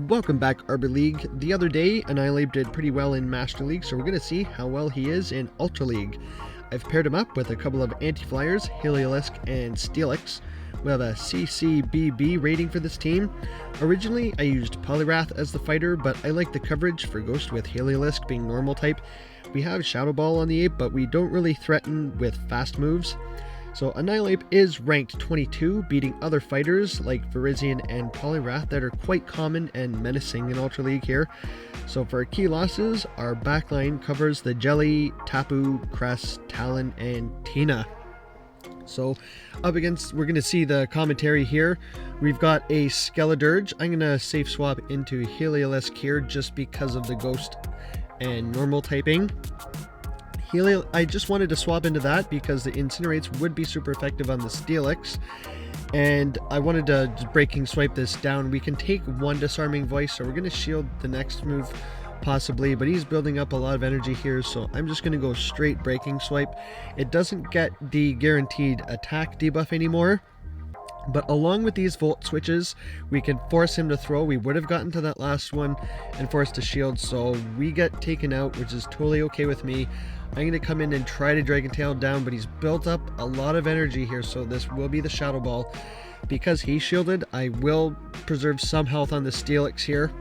Welcome back, Arbor League. The other day, Annihilape did pretty well in Master League, so we're going to see how well he is in Ultra League. I've paired him up with a couple of anti-flyers, Heliolisk and Steelix. We have a CCBB rating for this team. Originally, I used Poliwrath as the fighter, but I like the coverage for Ghost with Heliolisk being normal type. We have Shadow Ball on the ape, but we don't really threaten with fast moves. So Annihilape is ranked 22, beating other fighters like Virizion and Poliwrath that are quite common and menacing in Ultra League here. So for our key losses, our backline covers the Jelly, Tapu, Cress, Talon, and Tina. So up against, we're going to see the commentary here. We've got a Skeledirge. I'm going to safe swap into Heliolisk here just because of the Ghost and normal typing. I just wanted to swap into that because the Incinerates would be super effective on the Steelix, and I wanted to just breaking swipe this down. We can take one Disarming Voice, so we're going to shield the next move possibly, but he's building up a lot of energy here, so I'm just going to go straight breaking swipe. It doesn't get the guaranteed attack debuff anymore, but along with these Volt switches, we can force him to throw. We would have gotten to that last one and forced to shield, so we get taken out, which is totally okay with me. I'm going to come in and try to Dragon Tail down, but he's built up a lot of energy here, so this will be the Shadow Ball. Because he's shielded, I will preserve some health on the Steelix here,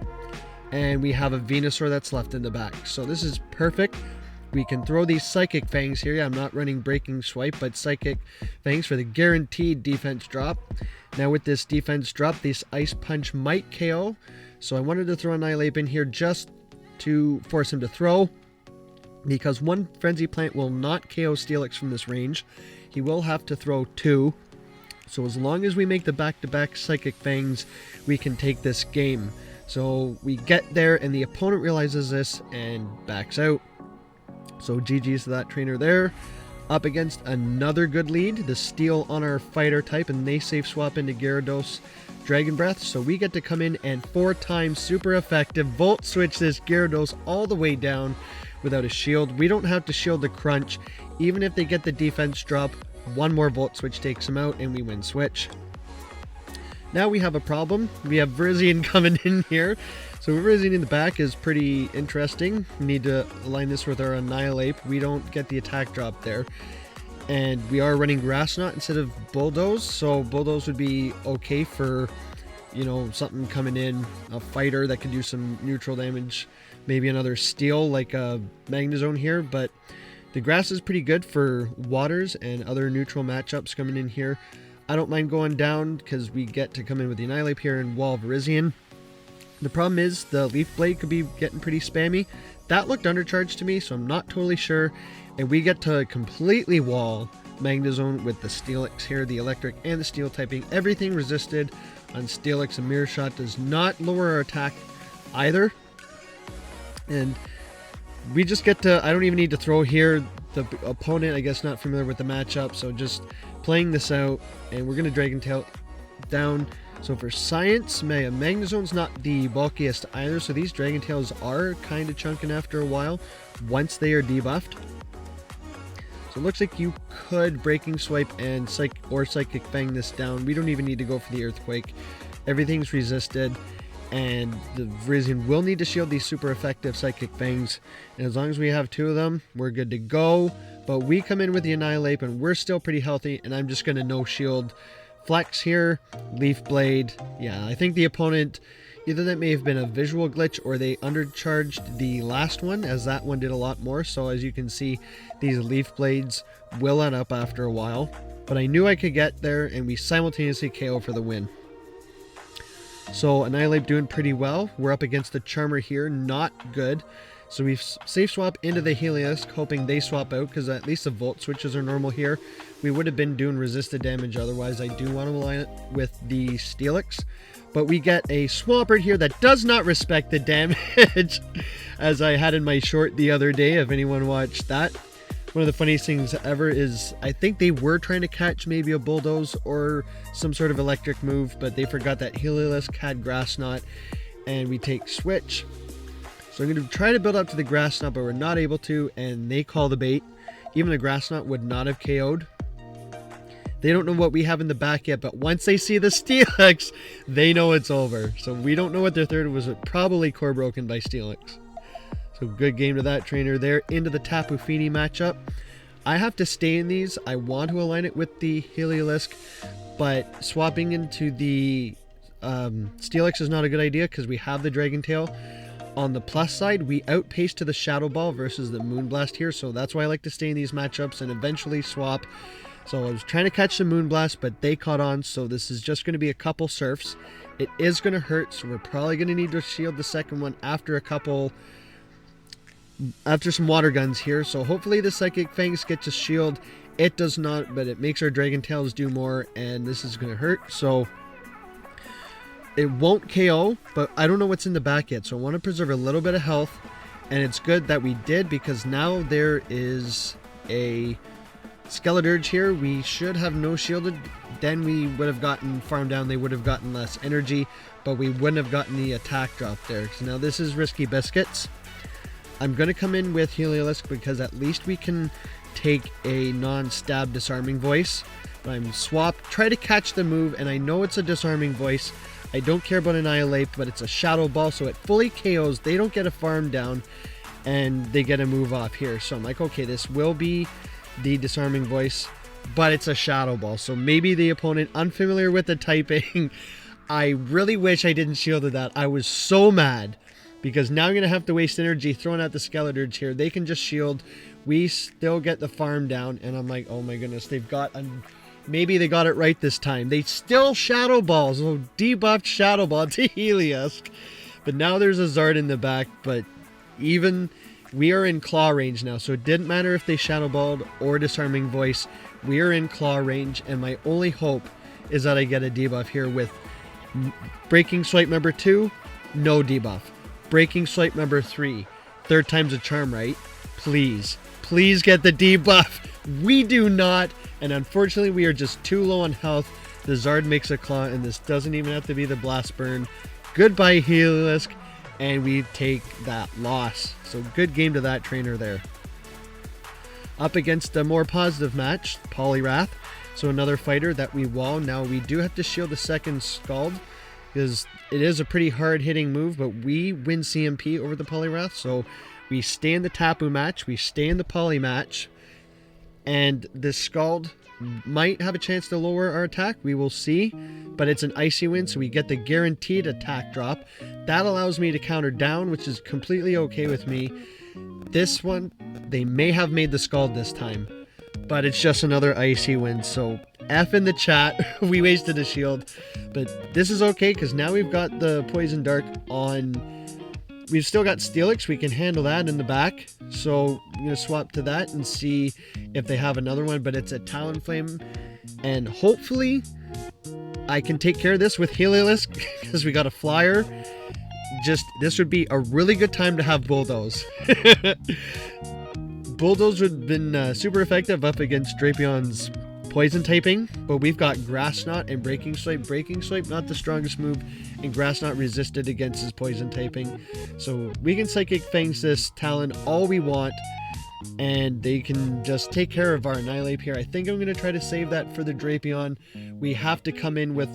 and we have a Venusaur that's left in the back. So this is perfect. We can throw these Psychic Fangs here. I'm not running Breaking Swipe, but Psychic Fangs for the guaranteed defense drop. Now with this defense drop, this Ice Punch might KO, so I wanted to throw Annihilape in here just to force him to throw, because one Frenzy Plant will not KO Steelix from this range. He will have to throw two. So as long as we make the back-to-back Psychic Fangs, we can take this game. So we get there and the opponent realizes this and backs out. So GG's to that trainer there. Up against another good lead, the Steel on our fighter type, and they safe swap into Gyarados Dragon Breath. So we get to come in and 4 times super effective Volt Switch this Gyarados all the way down without a shield. We don't have to shield the crunch. Even if they get the defense drop, one more Volt Switch takes them out and we win switch. Now we have a problem. We have Virizion coming in here. So Virizion in the back is pretty interesting. We need to align this with our Annihilape. We don't get the attack drop there. And we are running Grass Knot instead of Bulldoze. So Bulldoze would be okay for, you know, something coming in, a fighter that could do some neutral damage. Maybe another Steel like a Magnezone here, but the grass is pretty good for waters and other neutral matchups coming in here. I don't mind going down because we get to come in with the Annihilape here and wall Virizion. The problem is the Leaf Blade could be getting pretty spammy. That looked undercharged to me, so I'm not totally sure. And we get to completely wall Magnezone with the Steelix here, the electric and the steel typing. Everything resisted on Steelix, and Mirror Shot does not lower our attack either. And we just get to, I don't even need to throw here. The opponent, I guess, not familiar with the matchup, so just playing this out, and we're going to Dragon Tail down. So for Science, Magnezone's not the bulkiest either, so these Dragon Tails are kind of chunking after a while once they are debuffed. So it looks like you could Breaking Swipe and Psychic Fang this down. We don't even need to go for the Earthquake. Everything's resisted. And the Virizion will need to shield these super effective Psychic Fangs. And as long as we have 2 of them, we're good to go. But we come in with the Annihilape and we're still pretty healthy. And I'm just going to no shield Flex here. Leaf Blade. Yeah, I think the opponent, either that may have been a visual glitch or they undercharged the last one, as that one did a lot more. So as you can see, these Leaf Blades will let up after a while. But I knew I could get there, and we simultaneously KO for the win. So Annihilape doing pretty well. We're up against the Charmer here, not good. So we've safe swap into the Heliolisk, hoping they swap out, because at least the Volt switches are normal here. We would have been doing resisted damage otherwise. I do want to align it with the Steelix. But we get a Swampert here that does not respect the damage, as I had in my short the other day, if anyone watched that. One of the funniest things ever is I think they were trying to catch maybe a Bulldoze or some sort of electric move, but they forgot that Heliolisk had Grass Knot, and we take switch. So I'm going to try to build up to the Grass Knot, but we're not able to, and they call the bait. Even the Grass Knot would not have KO'd. They don't know what we have in the back yet, but once they see the Steelix, they know it's over. So we don't know what their third was, probably core broken by Steelix. So good game to that trainer there. Into the Tapu Fini matchup. I have to stay in these. I want to align it with the Heliolisk, but swapping into the Steelix is not a good idea because we have the Dragon Tail. On the plus side, we outpace to the Shadow Ball versus the Moonblast here, so that's why I like to stay in these matchups and eventually swap. So I was trying to catch the Moonblast, but they caught on, so this is just going to be a couple surfs. It is going to hurt, so we're probably going to need to shield the second one after some water guns here. So hopefully the Psychic Fangs gets a shield. It does not, but it makes our Dragon Tails do more, and this is going to hurt. So it won't KO, but I don't know what's in the back yet, so I want to preserve a little bit of health, and it's good that we did because now there is a Skeledirge here. We should have no shielded, then we would have gotten farmed down, they would have gotten less energy, but we wouldn't have gotten the attack drop there. So now this is risky biscuits. I'm going to come in with Heliolisk because at least we can take a non-stab disarming voice. But I'm try to catch the move, and I know it's a disarming voice. I don't care about Annihilape, but it's a Shadow Ball, so it fully KOs. They don't get a farm down, and they get a move off here. So I'm like, okay, this will be the disarming voice, but it's a Shadow Ball. So maybe the opponent, unfamiliar with the typing, I really wish I didn't shielded that. I was so mad, because now I'm going to have to waste energy throwing out the Skeledirge here. They can just shield. We still get the farm down, and I'm like, oh my goodness, they've got maybe they got it right this time. They still Shadow Balls, so debuffed Shadow Ball to Heliolisk. But now there's a Zard in the back, but even we are in claw range now, so it didn't matter if they Shadow Balled or disarming voice. We are in claw range, and my only hope is that I get a debuff here with Breaking Swipe number 2, no debuff. Breaking Swipe number 3, third time's a charm, right? Please get the debuff. We do not, and unfortunately we are just too low on health. The Zard makes a claw, and this doesn't even have to be the Blast Burn. Goodbye Heliolisk, and we take that loss. So good game to that trainer there. Up against a more positive match, Poliwrath. So another fighter that we wall. Now we do have to shield the second Scald, because it is a pretty hard hitting move, but we win CMP over the Poliwrath, so we stay in the Tapu match, we stay in the Poly match, and this Scald might have a chance to lower our attack, we will see, but it's an Icy Wind, so we get the guaranteed attack drop. That allows me to counter down, which is completely okay with me. This one, they may have made the Scald this time, but it's just another Icy Wind, so F in the chat. We wasted a shield, but this is okay because now we've got the Poison Dark on. We've still got Steelix, we can handle that in the back, so I'm going to swap to that and see if they have another one, but it's a Talonflame, and hopefully I can take care of this with Heliolisk because we got a flyer. This would be a really good time to have Bulldoze. Bulldoze would have been super effective up against Drapions poison typing, but we've got Grass Knot and Breaking Swipe. Breaking Swipe, not the strongest move, and Grass Knot resisted against his poison typing. So we can Psychic Fangs this Talon all we want, and they can just take care of our Annihilape here. I think I'm going to try to save that for the Drapion. We have to come in with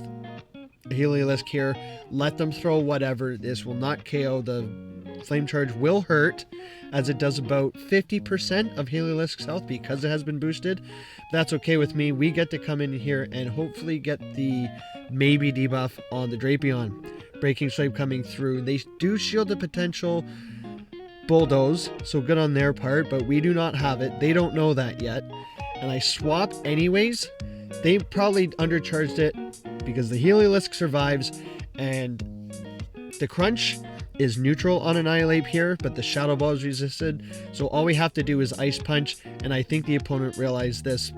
Heliolisk here, let them throw whatever. This will not KO. The Flame Charge will hurt, as it does about 50% of Heliolisk's health because it has been boosted. That's okay with me. We get to come in here and hopefully get the maybe debuff on the Drapion. Breaking Swipe coming through. They do shield the potential Bulldoze, so good on their part, but we do not have it. They don't know that yet. And I swap anyways. They probably undercharged it because the Heliolisk survives, and the Crunch is neutral on Annihilape here, but the Shadow Ball is resisted, so all we have to do is Ice Punch, and I think the opponent realized this.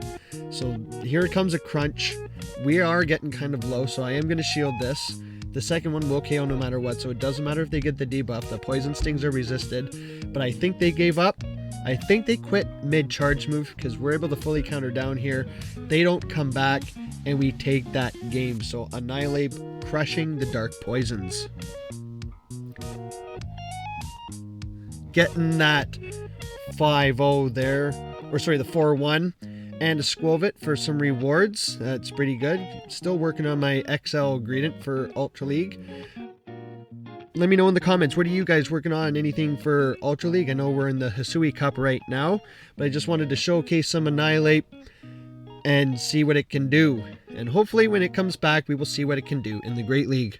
So here comes a Crunch. We are getting kind of low, so I am going to shield this. The second one will KO no matter what, so it doesn't matter if they get the debuff. The Poison Stings are resisted, but I think they gave up. I think they quit mid-charge move because we're able to fully counter down here. They don't come back, and we take that game. So Annihilape crushing the Dark Poisons. Getting that 5-0 there, or sorry, the 4-1. and a Squovit for some rewards. That's pretty good. Still working on my XL ingredient for Ultra League. Let me know in the comments, what are you guys working on? Anything for Ultra League? I know we're in the Hisui Cup right now, but I just wanted to showcase some Annihilape and see what it can do. And hopefully when it comes back, we will see what it can do in the Great League.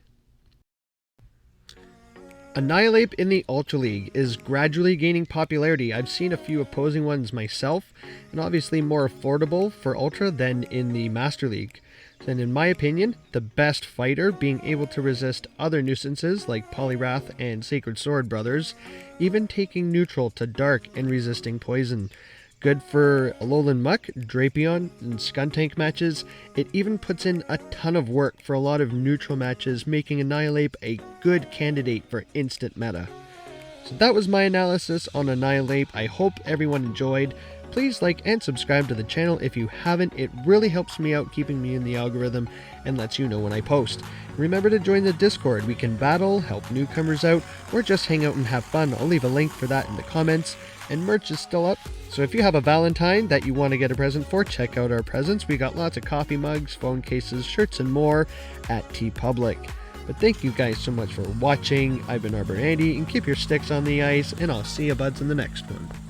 Annihilape in the Ultra League is gradually gaining popularity. I've seen a few opposing ones myself, and obviously more affordable for Ultra than in the Master League. And in my opinion, the best fighter, being able to resist other nuisances like Poliwrath and Sacred Sword Brothers, even taking neutral to dark and resisting poison. Good for Alolan Muck, Drapion, and Skuntank matches. It even puts in a ton of work for a lot of neutral matches, making Annihilape a good candidate for instant meta. So that was my analysis on Annihilape. I hope everyone enjoyed. Please like and subscribe to the channel if you haven't. It really helps me out, keeping me in the algorithm, and lets you know when I post. Remember to join the Discord. We can battle, help newcomers out, or just hang out and have fun. I'll leave a link for that in the comments. And merch is still up, so if you have a Valentine that you want to get a present for, check out our presents. We got lots of coffee mugs, phone cases, shirts, and more at TeePublic. But thank you guys so much for watching. I've been Arbor Andy, and keep your sticks on the ice, and I'll see you buds in the next one.